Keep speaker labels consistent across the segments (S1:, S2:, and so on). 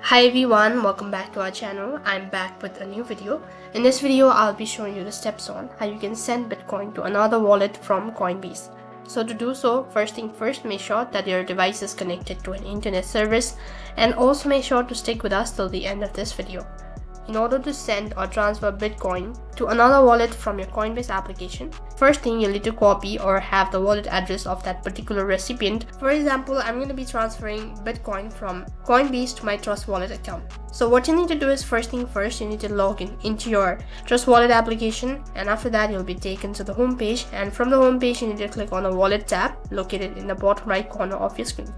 S1: Hi everyone, welcome back to our channel. I'm back with a new video. In this video, I'll be showing you the steps on how you can send Bitcoin to another wallet from Coinbase. So to do so, first thing first, make sure that your device is connected to an internet service, and also make sure to stick with us till the end of this video. In order to send or transfer Bitcoin to another wallet from your Coinbase application, first thing you'll need to copy or have the wallet address of that particular recipient. For example, I'm going to be transferring Bitcoin from Coinbase to my Trust Wallet account. So what you need to do is, first thing first, you need to log in into your Trust Wallet application, and after that you'll be taken to the home page, and from the home page you need to click on the Wallet tab located in the bottom right corner of your screen.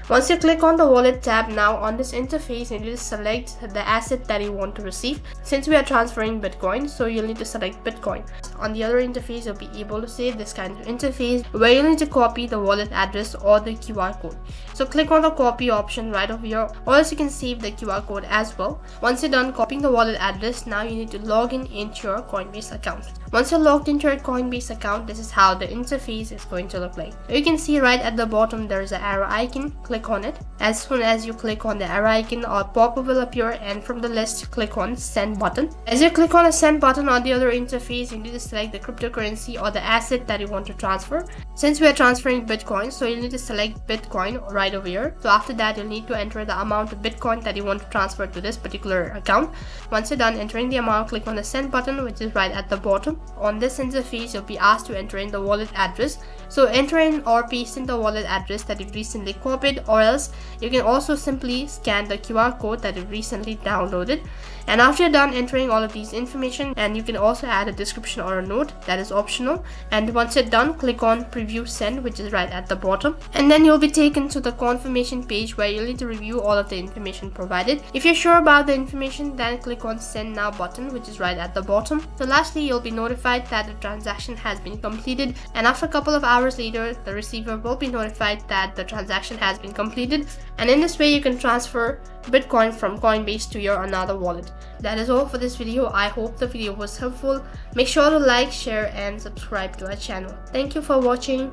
S1: Once you click on the Wallet tab, now on this interface you need to select the asset that you want to receive. Since we are transferring Bitcoin, so you'll need to select Bitcoin. On the other interface, you'll be able to see this kind of interface where you'll need to copy the wallet address or the QR code. So click on the copy option right over here, or else you can save the QR code as well. Once you're done copying the wallet address, now you need to log in into your Coinbase account. Once you're logged into your Coinbase account, this is how the interface is going to look like. You can see right at the bottom there is an arrow icon. Click on it. As soon as you click on the arrow icon, a pop-up will appear, and from the list click on send button. As you click on the send button on the other interface, you need to select the cryptocurrency or the asset that you want to transfer. Since we are transferring Bitcoin, so you need to select Bitcoin right over here. So after that, you'll need to enter the amount of Bitcoin that you want to transfer to this particular account. Once you're done entering the amount, click on the send button, which is right at the bottom. On this interface, you'll be asked to enter in the wallet address. So enter in or paste in the wallet address that you've recently copied, or else you can also simply scan the QR code that you've recently downloaded. And after you're done entering all of these information, and you can also add a description or a note, that is optional. And once you're done, click on preview send, which is right at the bottom, and then you'll be taken to the confirmation page where you'll need to review all of the information provided. If you're sure about the information, then click on send now button, which is right at the bottom. So lastly, you'll be notified that the transaction has been completed, and after a couple of hours later, the receiver will be notified that the transaction has been completed, and in this way you can transfer Bitcoin from Coinbase to your another wallet. That is all for this video. I hope the video was helpful. Make sure to like, share and subscribe to our channel. Thank you for watching.